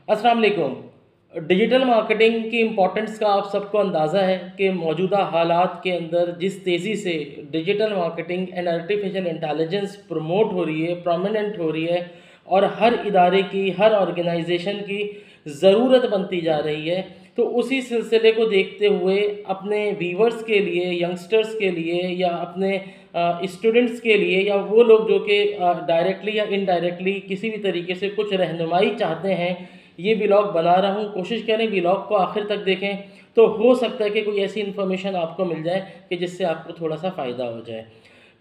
अस्सलाम वालेकुम। Digital marketing की इम्पोर्टेंस का आप सबको अंदाज़ा है कि मौजूदा हालात के अंदर जिस तेज़ी से digital marketing and artificial intelligence promote हो रही है, प्रोमिनेंट हो रही है और हर इदारे की, हर ऑर्गेनाइजेशन की ज़रूरत बनती जा रही है। तो उसी सिलसिले को देखते हुए अपने व्यूवर्स के लिए, यंगस्टर्स के लिए या अपने स्टूडेंट्स के लिए या वो लोग जो कि डायरेक्टली या इनडायरेक्टली किसी भी तरीके से कुछ रहनुमाई चाहते हैं, ये व्लॉग बना रहा हूँ। कोशिश करें व्लॉग को आखिर तक देखें, तो हो सकता है कि कोई ऐसी इन्फॉर्मेशन आपको मिल जाए कि जिससे आपको थोड़ा सा फ़ायदा हो जाए।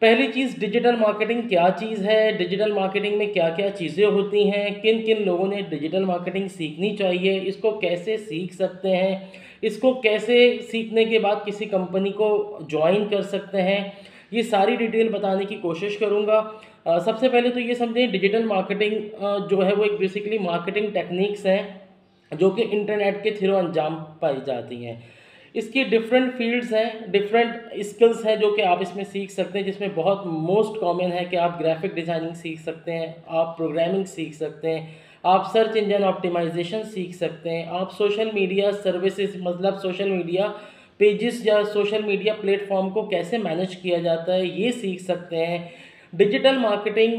पहली चीज़, डिजिटल मार्केटिंग क्या चीज़ है, डिजिटल मार्केटिंग में क्या क्या चीज़ें होती हैं, किन किन लोगों ने डिजिटल मार्केटिंग सीखनी चाहिए, इसको कैसे सीख सकते हैं, इसको कैसे सीखने के बाद किसी कंपनी को ज्वाइन कर सकते हैं, ये सारी डिटेल बताने की कोशिश करूँगा। सबसे पहले तो ये समझें, डिजिटल मार्केटिंग जो है वो एक बेसिकली मार्केटिंग टेक्निक्स हैं जो कि इंटरनेट के थ्रू अंजाम पाई जाती हैं। इसकी डिफरेंट फील्ड्स हैं, डिफरेंट स्किल्स हैं जो कि आप इसमें सीख सकते हैं, जिसमें बहुत मोस्ट कॉमन है कि आप ग्राफिक डिज़ाइनिंग सीख सकते हैं, आप प्रोग्रामिंग सीख सकते हैं, आप सर्च इंजन ऑप्टिमाइजेशन सीख सकते हैं, आप सोशल मीडिया सर्विसेज मतलब सोशल मीडिया पेजेस या सोशल मीडिया प्लेटफॉर्म को कैसे मैनेज किया जाता है ये सीख सकते हैं। डिजिटल मार्केटिंग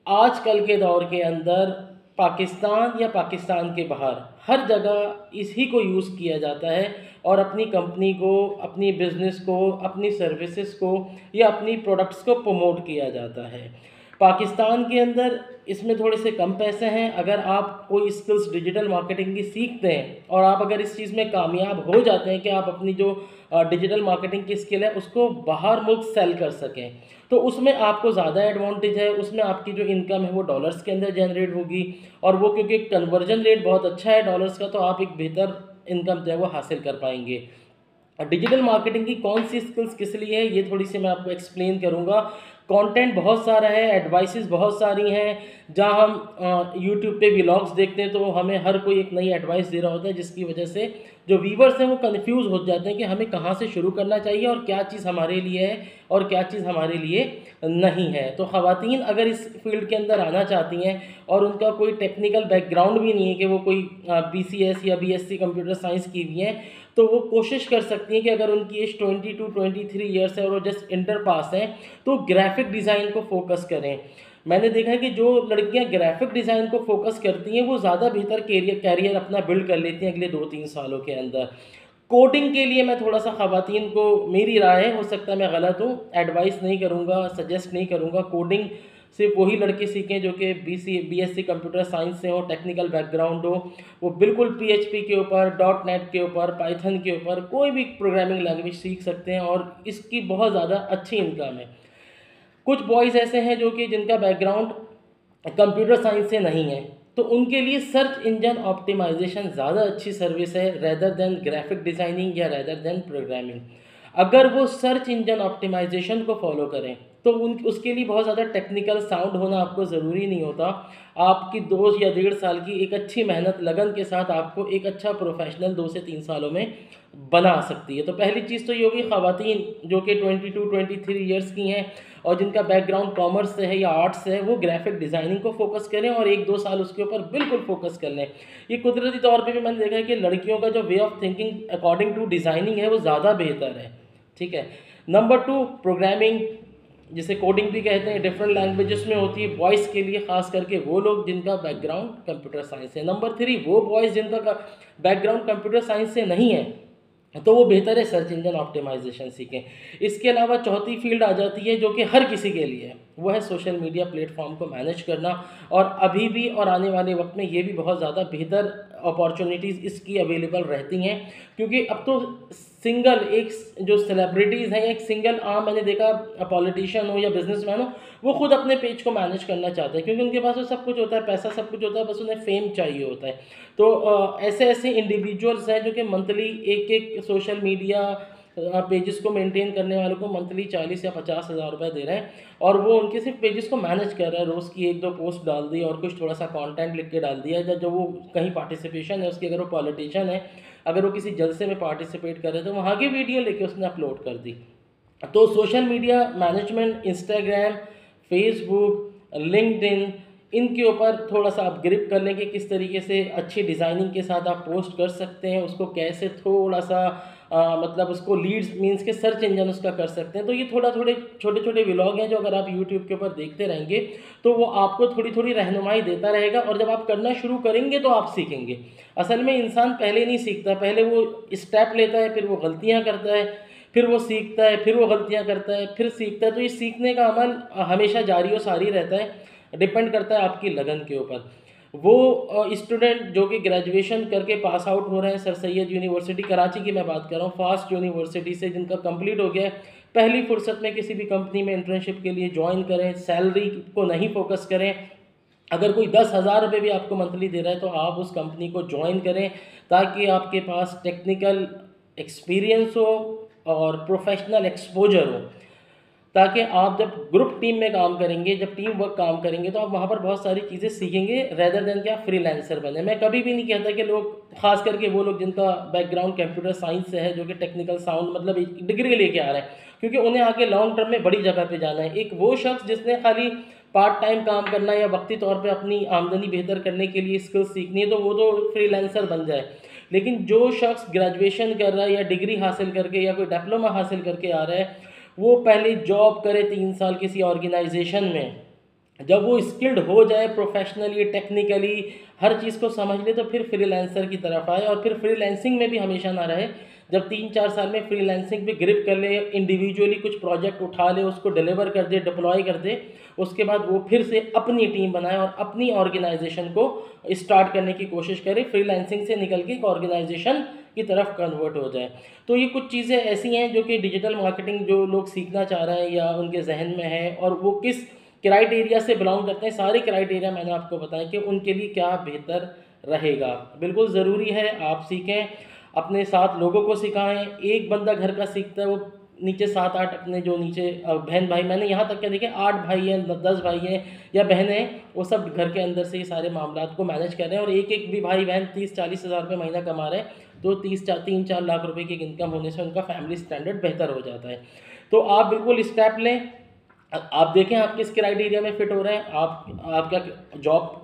आजकल के दौर के अंदर पाकिस्तान या पाकिस्तान के बाहर हर जगह इसी को यूज़ किया जाता है और अपनी कंपनी को, अपनी बिजनेस को, अपनी सर्विसेज को या अपनी प्रोडक्ट्स को प्रमोट किया जाता है। पाकिस्तान के अंदर इसमें थोड़े से कम पैसे हैं। अगर आप कोई स्किल्स डिजिटल मार्केटिंग की सीखते हैं और आप अगर इस चीज़ में कामयाब हो जाते हैं कि आप अपनी जो डिजिटल मार्केटिंग की स्किल है उसको बाहर मुल्क सेल कर सकें, तो उसमें आपको ज़्यादा एडवांटेज है। उसमें आपकी जो इनकम है वो डॉलर्स के अंदर जनरेट होगी और वो क्योंकि कन्वर्जन रेट बहुत अच्छा है डॉलर्स का, तो आप एक बेहतर इनकम जो है वो हासिल कर पाएंगे। डिजिटल मार्केटिंग की कौन सी स्किल्स किस लिए है ये थोड़ी सी मैं आपको एक्सप्लेन करूंगा। कंटेंट बहुत सारा है, एडवाइसेस बहुत सारी हैं। जहां हम यूट्यूब पे व्लॉग्स देखते हैं तो हमें हर कोई एक नई एडवाइस दे रहा होता है, जिसकी वजह से जो व्यूवर्स हैं वो कंफ्यूज हो जाते हैं कि हमें कहाँ से शुरू करना चाहिए और क्या चीज़ हमारे लिए है और क्या चीज़ हमारे लिए नहीं है। तो ख़वातीन अगर इस फील्ड के अंदर आना चाहती हैं और उनका कोई टेक्निकल बैकग्राउंड भी नहीं है कि वो कोई BCS या BSc कंप्यूटर साइंस की भी हैं, तो वो कोशिश कर सकती हैं कि अगर उनकी एज 22-23 ईयर्स है और वो जस्ट इंटर पास हैं तो ग्राफिक डिज़ाइन को फोकस करें। मैंने देखा है कि जो लड़कियां ग्राफिक डिज़ाइन को फोकस करती हैं वो ज़्यादा बेहतर कैरियर अपना बिल्ड कर लेती हैं अगले 2-3 सालों के अंदर। कोडिंग के लिए मैं थोड़ा सा ख़वातीन को, मेरी राय है, हो सकता है मैं गलत हूँ, एडवाइस नहीं करूँगा, सजेस्ट नहीं करूँगा। कोडिंग सिर्फ वही लड़के सीखें जो कि BSc कंप्यूटर साइंस से हो, टेक्निकल बैकग्राउंड हो। वो बिल्कुल PHP के ऊपर, .NET के ऊपर, पाइथन के ऊपर कोई भी प्रोग्रामिंग लैंग्वेज सीख सकते हैं और इसकी बहुत ज़्यादा अच्छी इनकम है। कुछ बॉयज़ ऐसे हैं जो कि जिनका बैकग्राउंड कंप्यूटर साइंस से नहीं है, तो उनके लिए सर्च इंजन ऑप्टिमाइजेशन ज़्यादा अच्छी सर्विस है रेदर देन ग्राफिक डिज़ाइनिंग या रेदर देन प्रोग्रामिंग। अगर वो सर्च इंजन ऑप्टिमाइजेशन को फॉलो करें तो उन उसके लिए बहुत ज़्यादा टेक्निकल साउंड होना आपको ज़रूरी नहीं होता। आपकी 2 या 1.5 साल की एक अच्छी मेहनत लगन के साथ आपको एक अच्छा प्रोफेशनल 2 से 3 सालों में बना सकती है। तो पहली चीज़ तो ये होगी, ख़वातीन जो कि 22-23 ईयर्स की हैं और जिनका बैकग्राउंड कॉमर्स से है या आर्ट्स से है, वो ग्राफिक डिज़ाइनिंग को फोकस करें और 1-2 साल उसके ऊपर बिल्कुल फोकस कर लें। ये कुदरती तौर पे भी मैंने देखा है कि लड़कियों का जो way of thinking according to designing है वो ज़्यादा बेहतर है। ठीक है। नंबर 2, प्रोग्रामिंग, जिसे कोडिंग भी कहते हैं, डिफरेंट लैंग्वेजेस में होती है बॉयज़ के लिए, ख़ास करके वो लोग जिनका बैकग्राउंड कंप्यूटर साइंस है। नंबर 3, वो बॉयज़ जिनका बैकग्राउंड कंप्यूटर साइंस से नहीं है तो वो बेहतर है सर्च इंजन ऑप्टिमाइजेशन सीखें। इसके अलावा चौथी फील्ड आ जाती है जो कि हर किसी के लिए है, वो है सोशल मीडिया प्लेटफॉर्म को मैनेज करना। और अभी भी और आने वाले वक्त में ये भी बहुत ज़्यादा बेहतर अपॉर्चुनिटीज़ इसकी अवेलेबल रहती हैं, क्योंकि अब तो सिंगल एक जो सेलिब्रिटीज़ हैं, एक सिंगल आम, मैंने देखा पॉलिटिशियन हो या बिजनेसमैन हो, वो खुद अपने पेज को मैनेज करना चाहते हैं क्योंकि उनके पास तो सब कुछ होता है, पैसा सब कुछ होता है, बस उन्हें फेम चाहिए होता है। तो ऐसे ऐसे इंडिविजुअल्स हैं जो कि मंथली एक एक सोशल मीडिया पेजेस को मेंटेन करने वालों को मंथली 40 या 50 हज़ार रुपये दे रहे हैं और वो उनके सिर्फ पेजेस को मैनेज कर रहा है। रोज़ की 1-2 पोस्ट डाल दी और कुछ थोड़ा सा कंटेंट लिख के डाल दिया, जब वो कहीं पार्टिसिपेशन है उसकी, अगर वो पॉलिटिशियन है, अगर वो किसी जलसे में पार्टिसिपेट कर रहे हैं तो वहाँ की वीडियो लेके उसने अपलोड कर दी। तो social media management, Instagram, Facebook, LinkedIn, इनके ऊपर थोड़ा सा आप ग्रिप कर लें कि किस तरीके से अच्छी डिज़ाइनिंग के साथ आप पोस्ट कर सकते हैं, उसको कैसे थोड़ा सा मतलब उसको लीड्स मीन्स के सर्च इंजन उसका कर सकते हैं। तो ये थोड़े छोटे छोटे व्लॉग हैं जो अगर आप यूट्यूब के ऊपर देखते रहेंगे तो वो आपको थोड़ी थोड़ी रहनुमाई देता रहेगा, और जब आप करना शुरू करेंगे तो आप सीखेंगे। असल में इंसान पहले नहीं सीखता, पहले वो स्टेप लेता है, फिर वो गलतियाँ करता है, फिर वो सीखता है, फिर वो गलतियाँ करता है, फिर सीखता है। तो ये सीखने का अमल हमेशा जारी और सारी रहता है, डिपेंड करता है आपकी लगन के ऊपर। वो स्टूडेंट जो कि ग्रेजुएशन करके पास आउट हो रहे हैं सर सैयद यूनिवर्सिटी कराची की मैं बात कर रहा हूँ, फास्ट यूनिवर्सिटी से, जिनका कंप्लीट हो गया है, पहली फुर्सत में किसी भी कंपनी में इंटर्नशिप के लिए ज्वाइन करें, सैलरी को नहीं फोकस करें। अगर कोई 10,000 रुपये भी आपको मंथली दे रहा है तो आप उस कंपनी को ज्वाइन करें, ताकि आपके पास टेक्निकल एक्सपीरियंस हो और प्रोफेशनल एक्सपोजर हो, ताकि आप जब ग्रुप टीम में काम करेंगे, जब टीम वर्क काम करेंगे, तो आप वहाँ पर बहुत सारी चीज़ें सीखेंगे, रेदर देन कि आप फ्रीलांसर बने। मैं कभी भी नहीं कहता कि लोग, खास करके वो लोग जिनका बैकग्राउंड कंप्यूटर साइंस से है, जो कि टेक्निकल साउंड मतलब एक डिग्री लेके आ रहे हैं, क्योंकि उन्हें आगे लॉन्ग टर्म में बड़ी जगह पे जाना है। एक वो शख्स जिसने खाली पार्ट टाइम काम करना है या वक्ती तौर पे अपनी आमदनी बेहतर करने के लिए स्किल्स सीखनी है, तो वो तो फ्रीलांसर बन जाए। लेकिन जो शख्स ग्रेजुएशन कर रहा है या डिग्री हासिल करके या कोई डिप्लोमा हासिल करके आ रहा है, वो पहले जॉब करे 3 साल किसी ऑर्गेनाइजेशन में, जब वो स्किल्ड हो जाए प्रोफेशनली टेक्निकली हर चीज़ को समझ ले, तो फिर फ्रीलांसर की तरफ आए, और फिर फ्रीलांसिंग में भी हमेशा ना रहे। जब 3-4 साल में फ्रीलांसिंग पे ग्रिप कर ले, इंडिविजुअली कुछ प्रोजेक्ट उठा ले, उसको डिलीवर कर दे, डिप्लॉय कर दे, उसके बाद वो फिर से अपनी टीम बनाए और अपनी ऑर्गेनाइजेशन को स्टार्ट करने की कोशिश करे, फ्रीलांसिंग से निकल के एक ऑर्गेनाइजेशन की तरफ कन्वर्ट हो जाए। तो ये कुछ चीज़ें ऐसी हैं जो कि डिजिटल मार्केटिंग जो लोग सीखना चाह रहे हैं या उनके जहन में है, और वो किस क्राइटेरिया से बिलोंग करते हैं, सारे क्राइटेरिया मैंने आपको बताया कि उनके लिए क्या बेहतर रहेगा। बिल्कुल ज़रूरी है आप सीखें, अपने साथ लोगों को सिखाएं। एक बंदा घर का सीखता है, वो नीचे 7-8 अपने जो नीचे बहन भाई, मैंने यहाँ तक क्या देखे 8 भाई हैं, 10 भाई हैं या बहनें हैं, वो सब घर के अंदर से ये सारे मामलात को मैनेज कर रहे हैं, और एक एक भी भाई बहन 30-40 हज़ार रुपये महीना कमा रहे हैं, तो 3-4 लाख रुपए की इनकम होने से उनका फैमिली स्टैंडर्ड बेहतर हो जाता है। तो आप बिल्कुल स्टेप लें, आप देखें आप किस क्राइटेरिया में फ़िट हो रहे हैं, आप क्या जॉब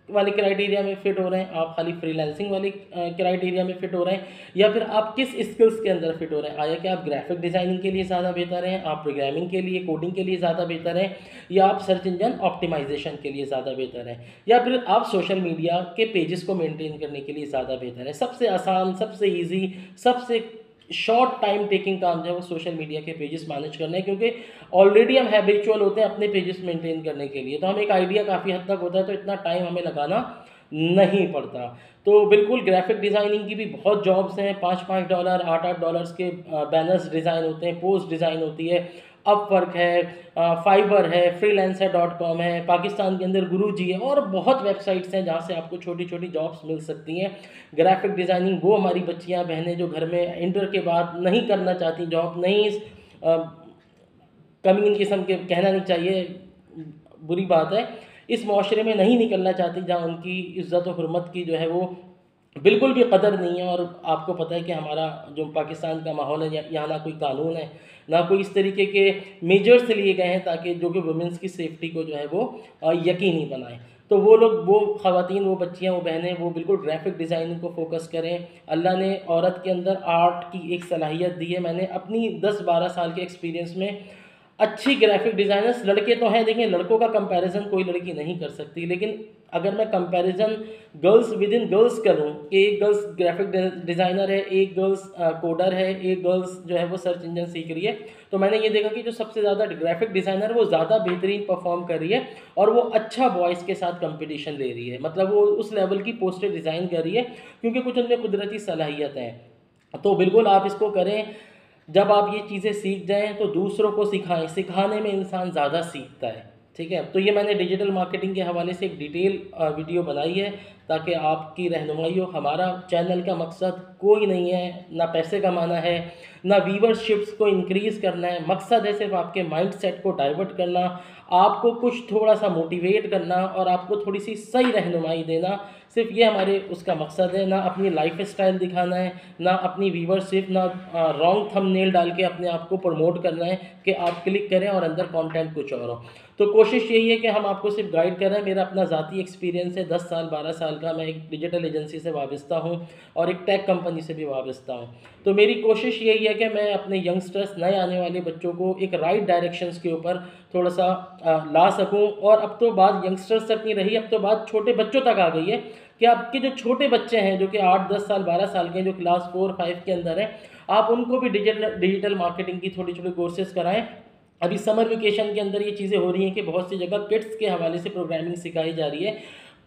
वाले क्राइटेरिया में फ़िट हो रहे हैं, आप खाली फ्रीलांसिंग वाले क्राइटेरिया में फ़िट हो रहे हैं, या फिर आप किस स्किल्स के अंदर फ़िट हो रहे हैं। आया कि आप ग्राफिक डिज़ाइनिंग के लिए ज़्यादा बेहतर हैं, आप प्रोग्रामिंग के लिए, कोडिंग के लिए ज़्यादा बेहतर हैं, या आप सर्च इंजन ऑप्टिमाइजेशन के लिए ज़्यादा बेहतर हैं, या फिर आप सोशल मीडिया के पेजेस को मेंटेन करने के लिए ज़्यादा बेहतर है। सबसे आसान, सबसे ईजी, सबसे शॉर्ट टाइम टेकिंग काम जो है वो सोशल मीडिया के पेजेस मैनेज करना है, क्योंकि ऑलरेडी हम हैबिचुअल होते हैं अपने पेजेस मेंटेन करने के लिए, तो हम एक आइडिया काफ़ी हद तक होता है, तो इतना टाइम हमें लगाना नहीं पड़ता। तो बिल्कुल ग्राफिक डिज़ाइनिंग की भी बहुत जॉब्स हैं, $5-5 $8-8 के बैनर्स डिज़ाइन होते हैं, पोस्ट डिज़ाइन होती है, अपवर्क है, फाइवर है, freelancer.com है, पाकिस्तान के अंदर गुरुजी है, और बहुत वेबसाइट्स हैं जहाँ से आपको छोटी छोटी जॉब्स मिल सकती हैं। ग्राफिक डिज़ाइनिंग वो हमारी बच्चियाँ बहनें जो घर में इंटर के बाद नहीं करना चाहती, जॉब नहीं, कमीन किस्म के, कहना नहीं चाहिए, बुरी बात है, इस माशरे में नहीं निकलना चाहती जहाँ उनकी इज़्ज़त और हुर्मत की जो है वो बिल्कुल भी कदर नहीं है। और आपको पता है कि हमारा जो पाकिस्तान का माहौल है, यहाँ ना कोई कानून है, ना कोई इस तरीके के मेजर्स लिए गए हैं ताकि जो कि वुमेंस की सेफ्टी को जो है वो यकीनी बनाएं। तो वो लोग, वो ख़वातीन, वो बच्चियाँ, वो बहनें, वो बिल्कुल ग्राफिक डिज़ाइनिंग को फोकस करें। अल्लाह ने औरत के अंदर आर्ट की एक सलाहियत दी है। मैंने अपनी 10-12 साल के एक्सपीरियंस में अच्छी ग्राफिक डिज़ाइनर्स लड़के तो हैं, देखिए लड़कों का कंपैरिजन कोई लड़की नहीं कर सकती, लेकिन अगर मैं comparison girls with in girls करूँ, एक गर्ल्स ग्राफिक डिज़ाइनर है, एक गर्ल्स कोडर है, एक गर्ल्स जो है वो सर्च इंजन सीख रही है, तो मैंने ये देखा कि जो सबसे ज़्यादा ग्राफिक डिज़ाइनर वो ज़्यादा बेहतरीन परफॉर्म कर रही है, और वो अच्छा बॉयज़ के साथ कंपटीशन ले रही है, मतलब वो उस लेवल की पोस्टर डिज़ाइन कर रही है, क्योंकि कुछ उनमें कुदरती सलाहियत है। तो बिल्कुल आप इसको करें। जब आप ये चीज़ें सीख जाएँ तो दूसरों को सिखाएँ, सिखाने में इंसान ज़्यादा सीखता है, ठीक है। तो ये मैंने डिजिटल मार्केटिंग के हवाले से एक डिटेल वीडियो बनाई है ताकि आपकी रहनुमाई हो। हमारा चैनल का मकसद कोई नहीं है, ना पैसे कमाना है, ना व्यूवरशिप्स को इंक्रीज़ करना है, मकसद है सिर्फ आपके माइंड सेट को डाइवर्ट करना, आपको कुछ थोड़ा सा मोटिवेट करना और आपको थोड़ी सी सही रहनुमाई देना, सिर्फ ये हमारे उसका मकसद है। ना अपनी लाइफ स्टाइल दिखाना है, ना अपनी व्यूवरशिप, ना रॉन्ग थंबनेल डाल के अपने आप को प्रमोट करना है कि आप क्लिक करें और अंदर कंटेंट कुछ और हो। तो कोशिश यही है कि हम आपको सिर्फ गाइड कर रहे हैं। मेरा अपना ज़ाती एक्सपीरियंस है 10 साल 12 साल का, मैं एक डिजिटल एजेंसी से वाबस्ता हूँ और एक टेक कंपनी से भी वाबस्ता हूँ। तो मेरी कोशिश यही है कि मैं अपने यंगस्टर्स, नए आने वाले बच्चों को एक राइट डायरेक्शंस के ऊपर थोड़ा सा ला सकूँ। और अब तो बात यंगस्टर्स तक नहीं रही, अब तो बात छोटे बच्चों तक आ गई है कि आपके जो छोटे बच्चे हैं जो कि 8 10 साल 12 साल के हैं, जो क्लास 4 5 के अंदर हैं, आप उनको भी डिजिटल मार्केटिंग की थोड़ी छोटी कोर्सेज कराएं। अभी समर वेकेशन के अंदर ये चीज़ें हो रही हैं कि बहुत सी जगह किड्स के हवाले से प्रोग्रामिंग सिखाई जा रही है।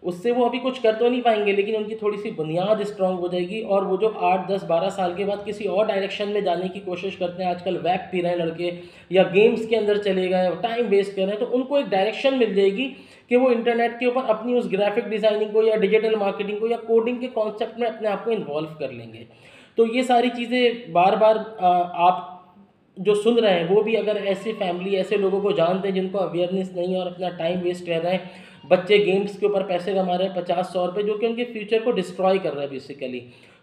उससे वो अभी कुछ कर तो नहीं पाएंगे, लेकिन उनकी थोड़ी सी बुनियाद स्ट्रांग हो जाएगी। और वो जो 8 10 12 साल के बाद किसी और डायरेक्शन में जाने की कोशिश करते हैं, आजकल वेब पी रहे हैं लड़के या गेम्स के अंदर चले गए, टाइम वेस्ट कर रहे हैं, तो उनको एक डायरेक्शन मिल जाएगी कि वो इंटरनेट के ऊपर अपनी उस ग्राफिक डिज़ाइनिंग को या डिजिटल मार्केटिंग को या कोडिंग के कॉन्सेप्ट में अपने आप को इन्वॉल्व कर लेंगे। तो ये सारी चीज़ें बार बार आप जो सुन रहे हैं वो भी अगर ऐसी फैमिली, ऐसे लोगों को जानते हैं जिनको अवेयरनेस नहीं है और अपना टाइम वेस्ट कर रहे हैं, बच्चे गेम्स के ऊपर पैसे कमा रहे हैं 50-100 रुपये, जो कि उनके फ्यूचर को डिस्ट्रॉय कर रहा है बेसिकली,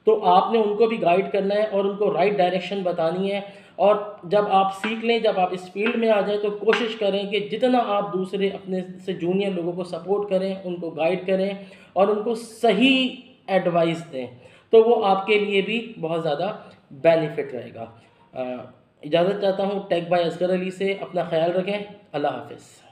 तो आपने उनको भी गाइड करना है और उनको राइट डायरेक्शन बतानी है। और जब आप सीख लें, जब आप इस फील्ड में आ जाएं, तो कोशिश करें कि जितना आप दूसरे अपने से जूनियर लोगों को सपोर्ट करें, उनको गाइड करें और उनको सही एडवाइस दें, तो वो आपके लिए भी बहुत ज़्यादा बेनिफिट रहेगा। इजाज़त चाहता हूँ टेक बाय असगर अली से। अपना ख्याल रखें। अल्लाह हाफ़िज़।